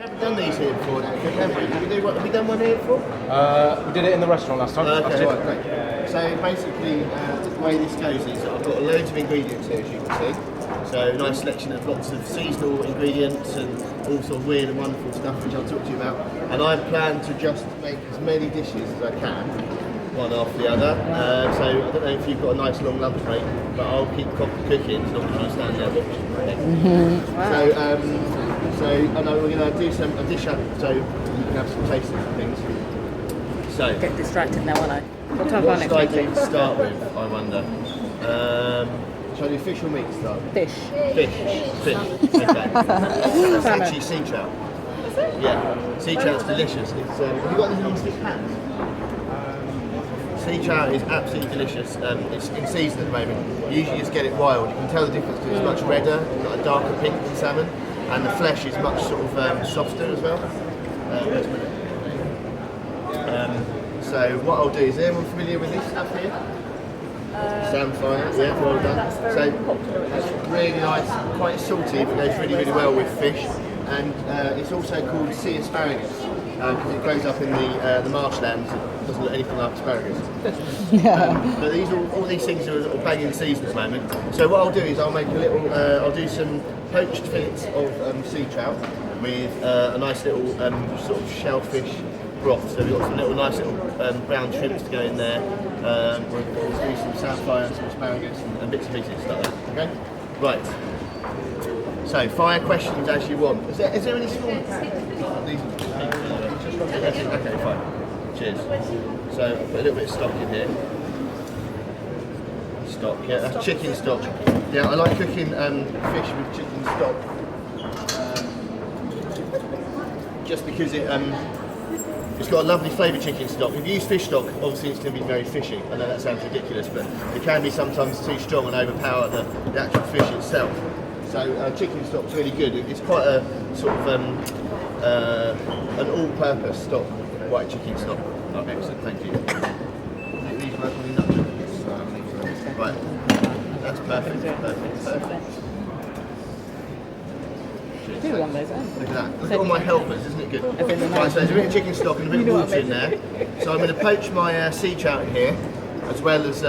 We haven't done these here before, have we? Have we done one here before? We did it in the restaurant last time. Okay, right, great. So basically, the way this goes is I've got loads of ingredients here, as you can see. So a nice selection of lots of seasonal ingredients and all sort of weird and wonderful stuff which I'll talk to you about. And I plan to just make as many dishes as I can, one after the other. So I don't know if you've got a nice long lunch break, but I'll keep cooking as long as you stand there watching. Wow. So I know we're going to do a dish up so you can have some tasting and things. So Get distracted now, won't I? What time what next should I week, do please? to start with, I wonder? Shall I do fish or meat to start? Fish. Fish. Okay. That's actually sea trout. Yeah, sea trout's delicious. It's, have you got any non-stick pans? Sea trout is absolutely delicious. It's in season at the moment. You usually just get it wild. You can tell the difference because it's much redder, got a darker pink than salmon, and the flesh is much sort of softer as well. So what I'll do is everyone familiar with this stuff here? Samphire, yeah, well done. So it's really nice, quite salty, but goes really, really well with fish. And it's also called sea asparagus because it grows up in the marshlands. It doesn't look anything like asparagus. But all these things are sort of bang in season at the moment. So what I'll do is I'll make a little. I'll do some poached fillets of sea trout with a nice little sort of shellfish broth. So we've got some little nice little brown shrimps to go in there. We'll do some samphire and some asparagus and bits and pieces like that. Okay, right. So fire questions as you want. Is there any small? These okay, fine. Cheers. So I'll put a little bit of stock in here. Stock, yeah, that's chicken stock. Yeah, I like cooking fish with chicken stock. Just because it's got a lovely flavour chicken stock. If you use fish stock, obviously it's going to be very fishy. I know that sounds ridiculous, but it can be sometimes too strong and overpower the actual fish itself. So chicken stock's really good. It's quite a sort of an all-purpose stock, white chicken stock. Oh, excellent, thank you. These work on the nuts. Right, that's perfect. Do one of those, Look at that. Look at all my helpers, isn't it good? Everything Right, so there's a bit of chicken stock and a bit of You know what water I in mean? there. So I'm going to poach my sea trout in here, as well as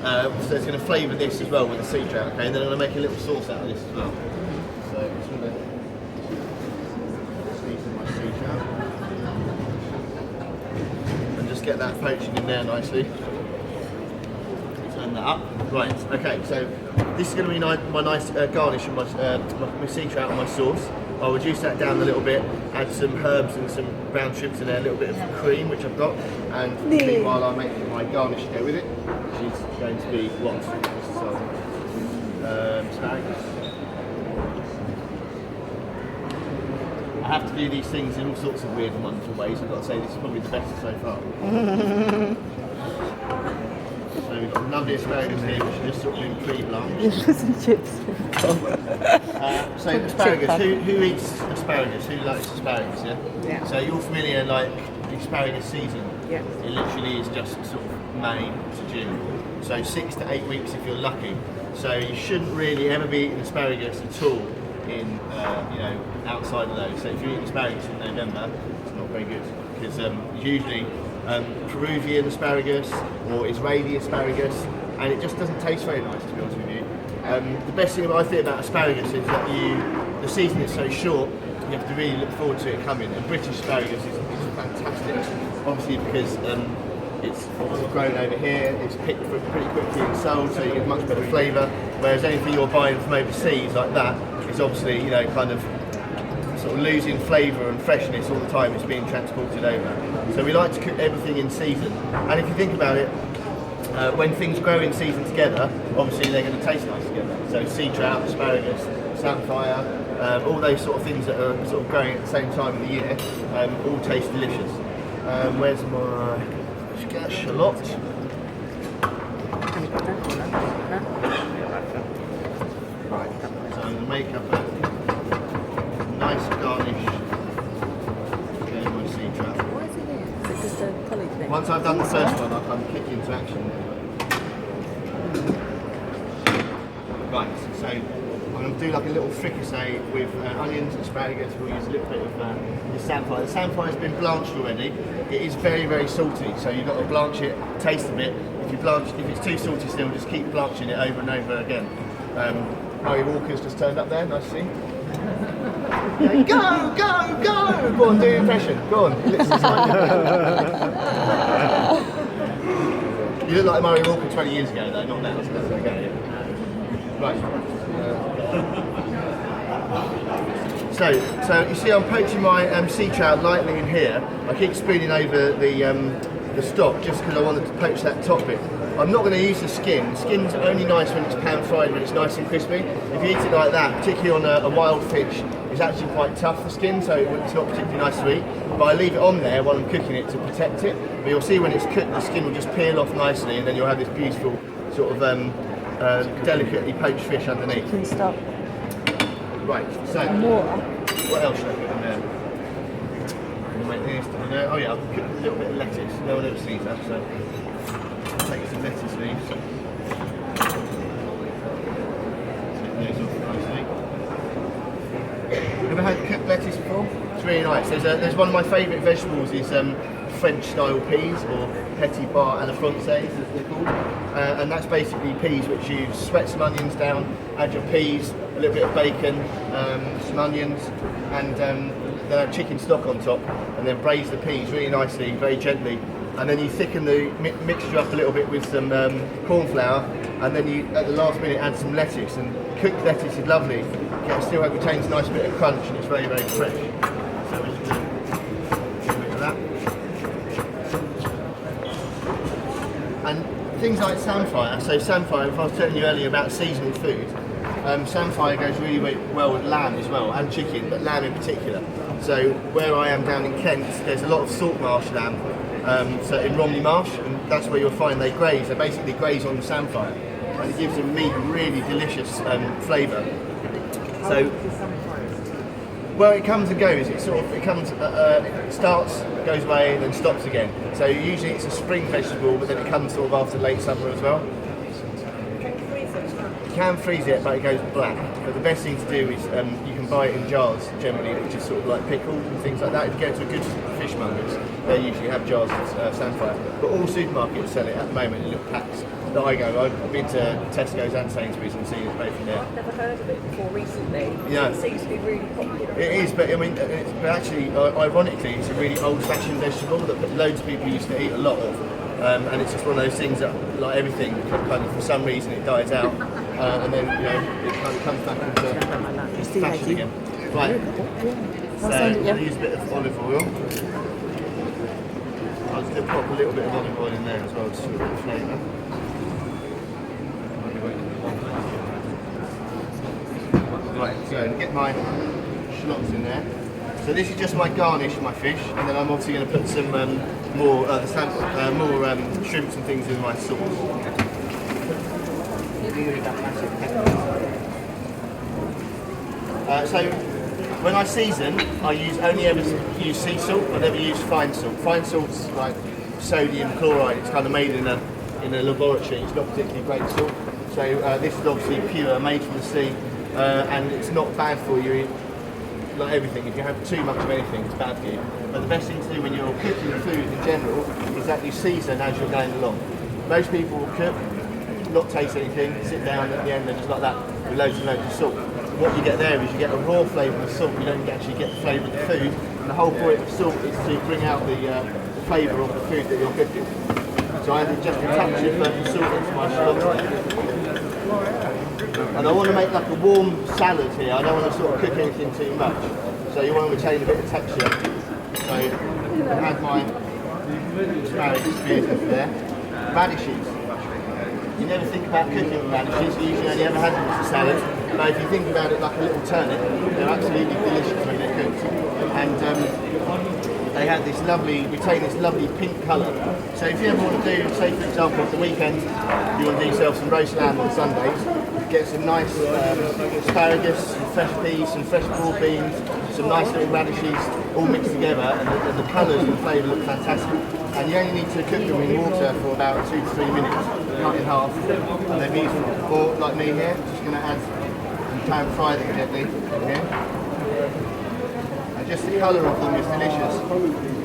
so it's going to flavour this as well with the sea trout. Okay, and then I'm going to make a little sauce out of this as well. So I'm just going to season my sea trout and just get that poaching in there nicely. Turn that up. Right. Okay. So this is going to be my nice garnish of my sea trout and my sauce. I'll reduce that down a little bit, add some herbs and some brown shrimps in there, a little bit of cream which I've got, and meanwhile I'll make my garnish to go with it, which is going to be what? Asparagus. I have to do these things in all sorts of weird and wonderful ways. I've got to say this is probably the best so far. So we've got lovely asparagus here, which is just sort of been pre-blanched. Some chips. So asparagus, who eats asparagus? Who likes asparagus, Yeah. So you're familiar, like, the asparagus season? Yeah. It literally is just sort of May to June. So 6 to 8 weeks if you're lucky. So you shouldn't really ever be eating asparagus at all in, outside of those. So if you're eating asparagus in November, it's not very good. Because usually Peruvian asparagus or Israeli asparagus, and it just doesn't taste very nice, to be honest with you. The best thing I think about asparagus is that the season is so short, you have to really look forward to it coming. And British asparagus is fantastic, obviously because it's obviously grown over here, it's picked pretty quickly and sold, so you get much better flavour. Whereas anything you're buying from overseas like that is obviously, kind of sort of losing flavour and freshness all the time. It's being transported over. So we like to cook everything in season. And if you think about it, when things grow in season together, obviously they're going to taste nice together. So sea trout, asparagus, samphire, all those sort of things that are sort of growing at the same time of the year, all taste delicious. Where's my shallot? Right, so I'm going to make up a nice garnish. Okay, my sea trout. Why is it there? Is it just a colleague thing? Once I've done the first one, I'll come kick into action. Right, so I'm going to do like a little fricassee with onions, asparagus. We'll use a little bit of the samphire. The samphire has been blanched already. It is very, very salty, so you've got to blanch it, taste a bit. If it's too salty still, just keep blanching it over and over again. Murray Walker's just turned up there, nice to see. Yeah, go, go, go! Go on, do your impression. Go on. You look like Murray Walker 20 years ago, though, not now. So that's okay. Right. So you see, I'm poaching my sea trout lightly in here. I keep spooning over the stock just because I wanted to poach that top bit. I'm not going to use the skin. The skin's only nice when it's pan fried, when it's nice and crispy. If you eat it like that, particularly on a wild fish, it's actually quite tough, the skin, so it's not particularly nice to eat. But I leave it on there while I'm cooking it to protect it. But you'll see when it's cooked, the skin will just peel off nicely, and then you'll have this beautiful sort of delicately poached fish underneath. Can stop. Right, so what else should I put in there? Oh yeah, I'll put a little bit of lettuce. No one ever sees that, so I'll take some lettuce leaves. Take those off nicely. Ever had cooked lettuce before? It's really nice. There's one of my favourite vegetables is French style peas, or petit bar à la française as they're called. And that's basically peas which you sweat some onions down, add your peas, a little bit of bacon, some onions, and then chicken stock on top, and then braise the peas really nicely, very gently. And then you thicken the mixture up a little bit with some corn flour, and then you, at the last minute, add some lettuce. And cooked lettuce is lovely. It still retains a nice bit of crunch, and it's very, very fresh. So we're just going to do a bit of that. And things like samphire. So samphire, if I was telling you earlier about seasonal food, samphire goes really, really well with lamb as well, and chicken, but lamb in particular. So where I am down in Kent, there's a lot of salt marsh lamb. So in Romney Marsh, and that's where you'll find they graze. They basically graze on the samphire, and it gives them meat really delicious flavour. So where it comes and goes, it starts, goes away, and then stops again. So usually it's a spring vegetable, but then it comes sort of after late summer as well. You can freeze it, but it goes black. But the best thing to do is you can buy it in jars generally, which is sort of like pickled and things like that. If you go to a good fishmongers, they usually have jars of samphire. But all supermarkets sell it at the moment in little packs. That I go, I've been to Tesco's and Sainsbury's and seen it both in there. I've never heard of it before recently. Yeah. It seems to be really popular. It is, but I mean, but actually, ironically, it's a really old-fashioned vegetable that loads of people used to eat a lot of. And it's just one of those things that, like everything, kind of for some reason it dies out, and then it kind of comes back into fashion again. Right. So I'm going to use a bit of olive oil. I'll just pop a little bit of olive oil in there as well, just for a bit of flavour. Right, so get my shallots in there. So this is just my garnish for my fish, and then I'm obviously going to put some more shrimps and things in my sauce. So when I season, I only ever use sea salt. I never use fine salt. Fine salt's like sodium chloride. It's kind of made in a laboratory. It's not particularly great salt. So this is obviously pure, made from the sea, and it's not bad for you. Like everything, if you have too much of anything, it's bad for you. But the best thing to do when you're cooking food in general is that you season as you're going along. Most people will cook, not taste anything, sit down at the end and just like that with loads and loads of salt. What you get there is you get a raw flavour of salt. You don't actually get the flavour of the food. And the whole point of salt is to bring out the flavour of the food that you're cooking. So I added just a touch of salt into my shallot. And I want to make like a warm salad here. I don't want to sort of cook anything too much. So you want to retain a bit of texture. So I add my asparagus spears over there. Radishes. You never think about cooking with radishes. You usually only ever have them as a salad. But if you think about it like a little turnip, they're absolutely delicious when they're cooked. And they have this lovely, retain this lovely pink colour. So if you ever want to do, say for example, at the weekend, you want to do yourself some roast lamb on Sundays, get some nice asparagus, some fresh peas, some fresh broad beans, some nice little radishes, all mixed together, and the colours and flavour look fantastic. And you only need to cook them in water for about 2 to 3 minutes, cut in half, and they're beautiful. Or like me here, just going to add some Pan fry them gently. Okay. And just the colour of them is delicious.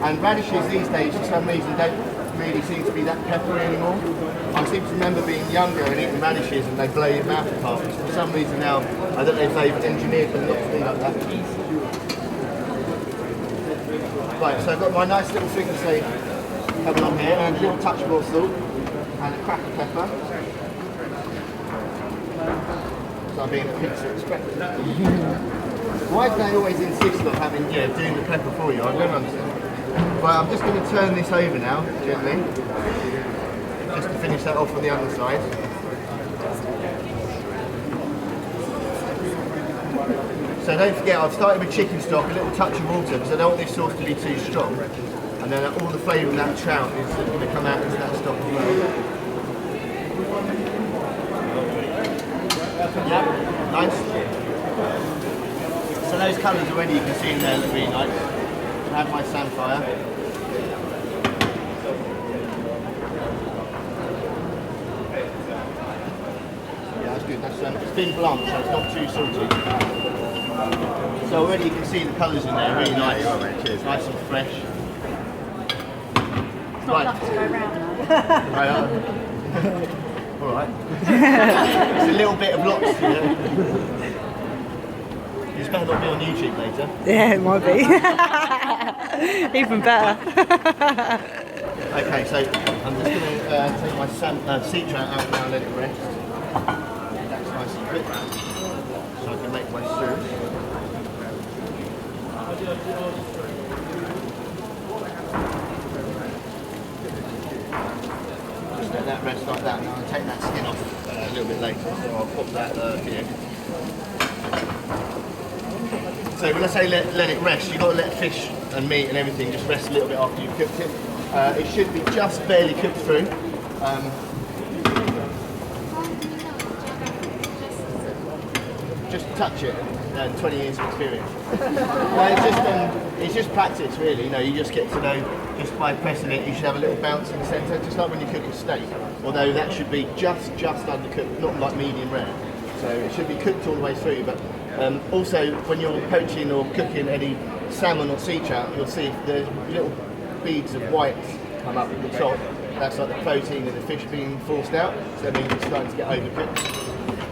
And radishes these days, for some reason, don't really seem to be that peppery anymore. I seem to remember being younger and eating radishes and they blow your mouth apart. For some reason now, I don't know if they've engineered them not to be like that. Right, so I've got my nice little fricassee coming on here, and a little touch more salt, and a crack of pepper. So I'm being a pizza expectant. Why do they always insist on having, doing the pepper for you? I don't understand. Right, I'm just going to turn this over now, gently, just to finish that off on the other side. So don't forget, I've started with chicken stock, a little touch of water, because I don't want this sauce to be too strong. And then all the flavour of that trout is going to come out into that stock as well. Yeah, nice. So those colours already you can see in there look really nice. I have my samphire. Yeah, that's good. That's it's been blanched, so it's not too salty. So already you can see the colours in there, really nice. Cheers. Nice and fresh. It's not enough to go round now. Alright. It's a little bit of lots, you know. It's better not be on YouTube later. Yeah, it might be. Even better. Okay, so I'm just going to take my sea trout out now and let it rest. That's nice and quick. So I can make my sauce. Just let that rest like that. Now I'll take that skin off a little bit later, so I'll pop that here. So when I say let it rest, you've got to let fish and meat and everything just rest a little bit after you've cooked it. It should be just barely cooked through. Just touch it. 20 years of experience. Well, it's just practice, really. You know, you just get to know just by pressing it. You should have a little bounce in the centre, just like when you cook a steak. Although that should be just undercooked, not like medium rare. So it should be cooked all the way through. But also, when you're poaching or cooking any salmon or sea trout, you'll see the little beads of white come up at the top. That's like the protein of the fish being forced out. So that means it's starting to get overcooked.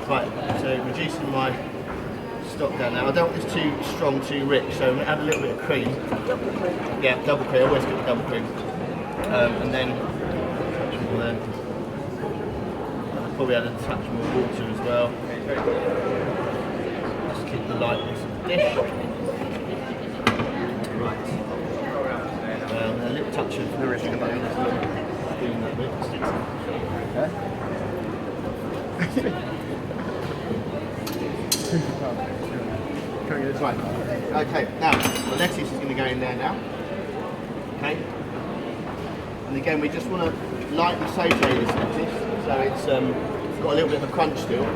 Right. So reducing my stock down now. I don't want this too strong, too rich, so I'm going to add a little bit of cream. Double cream. Yeah, double cream. I always cook with double cream. And then touch more there. I'll probably add a touch more water as well. Just keep the lightness of the dish. Right. A little touch of nourishment there. Doing that bit. Right. Okay, now the lettuce is going to go in there now. Okay. And again, we just want to lightly saute this lettuce so it's got a little bit of a crunch still.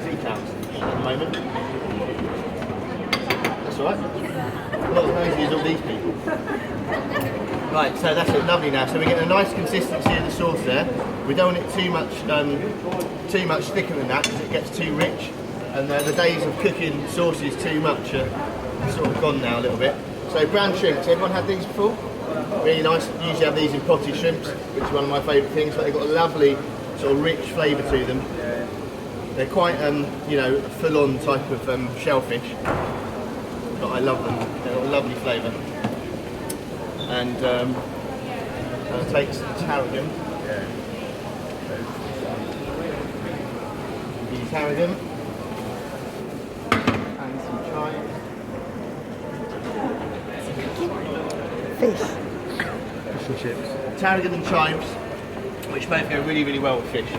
Sea cows at the moment. That's all right. Not as noisy as all these people. Right, so that's it, lovely now. So we're getting a nice consistency of the sauce there. We don't want it too much thicker than that because it gets too rich. And the days of cooking sauces too much are sort of gone now a little bit. So brown shrimps, everyone had these before? Really nice. Usually have these in potted shrimps, which is one of my favourite things, but they've got a lovely sort of rich flavour to them. They're quite, full-on type of shellfish, but I love them. They've got a lovely flavour. And I'll take some tarragon. The tarragon. And some chives. Fish. Fish and chips. Tarragon and chives, which both go really, really well with fish.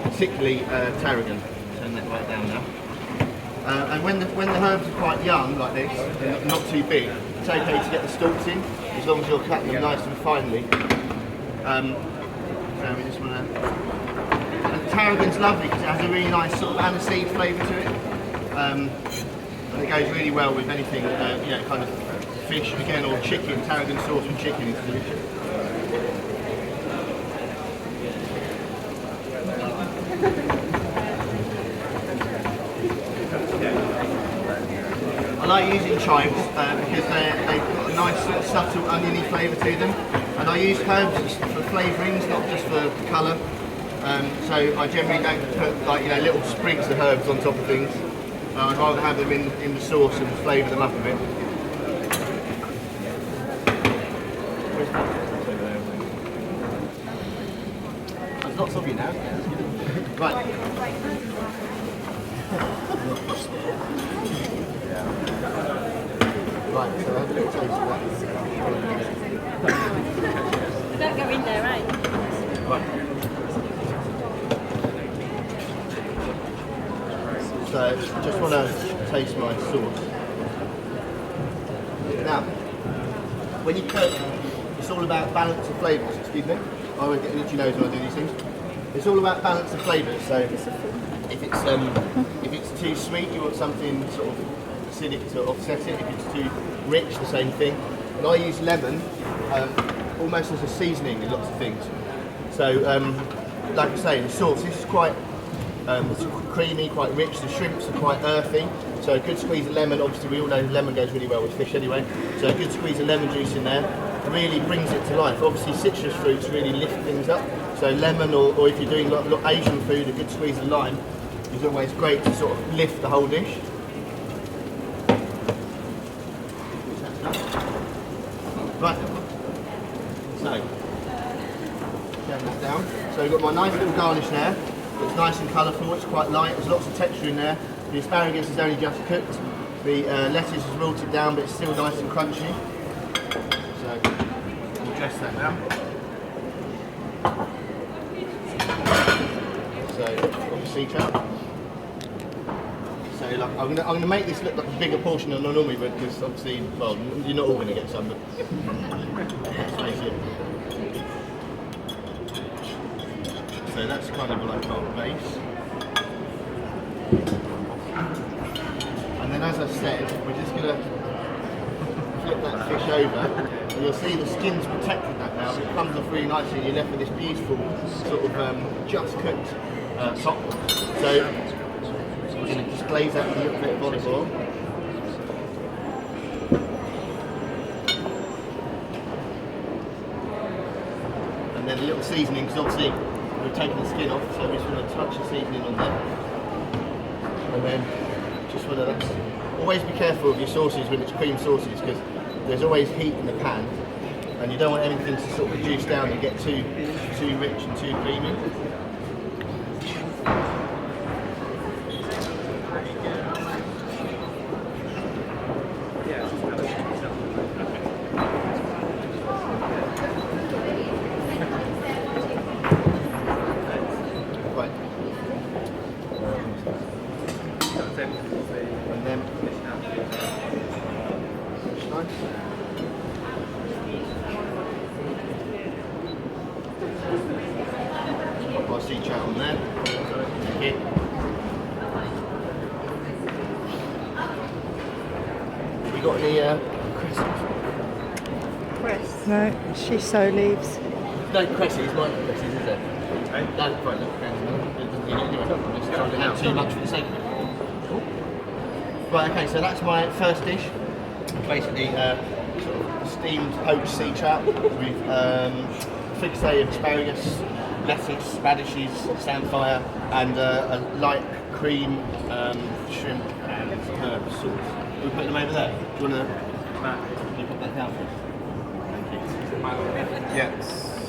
Particularly tarragon. Turn that right down now. And when the herbs are quite young, like this, and not too big, it's okay to get the stalks in, as long as you're cutting them nice and finely. So we just want to. And tarragon's lovely because it has a really nice sort of aniseed flavour to it. And it goes really well with anything, kind of fish again or chicken. Tarragon sauce with chicken is delicious. like using chives because they've got a nice sort of subtle oniony flavour to them. And I use herbs for flavourings, not just for colour. So I generally don't put like little sprigs of herbs on top of things. I'd rather have them in the sauce and flavour them up a bit. There's lots of you now. Right. Right, so I'll have a little taste of that. Don't go in there, right? Right. So, just want to taste my sauce. Now, when you cook, it's all about balance of flavours. Excuse me. I always get an itchy nose when I do these things. It's all about balance of flavours. So, if it's too sweet, you want something sort of acidic to offset it. If it's too rich, the same thing. And I use lemon almost as a seasoning in lots of things. So, like I say, the sauce, this is quite it's creamy, quite rich. The shrimps are quite earthy. So a good squeeze of lemon, obviously we all know lemon goes really well with fish anyway. So a good squeeze of lemon juice in there really brings it to life. Obviously citrus fruits really lift things up. So lemon or if you're doing like Asian food, a good squeeze of lime is always great to sort of lift the whole dish. Right, so turn that down. So we've got my nice little garnish there. It's nice and colourful, it's quite light, there's lots of texture in there. The asparagus is only just cooked. The lettuce is wilted down but it's still nice and crunchy. So we'll dress that now. So got the sea trout. So like, I'm gonna make this look like a bigger portion than I normally would because obviously, well, you're not all gonna get some, but let's face it. So that's kind of like our base. And then as I said, we're just gonna flip that fish over and you'll see the skin's protected that now. It comes off really nicely and you're left with this beautiful sort of just cooked top. So we're going to just glaze that with a little bit of olive oil. And then a little seasoning, because obviously we're taking the skin off, so we just want to touch the seasoning on there. And then just want to, always be careful of your sauces when it's cream sauces, because there's always heat in the pan, and you don't want anything to sort of reduce down and get too rich and too creamy. And then pop our sea trout on there. Okay. We got any cress? No, she so leaves. No cresses, not cresses, is there? No, right, look, anyway, too much for the sake of it. Right, okay, so that's my first dish. Basically, sort of steamed poached sea trout with fricassee of asparagus, lettuce, radishes, samphire, and a light cream shrimp and herb sauce. We'll put them over there. Do you want to put that down for us? Thank you. Yes.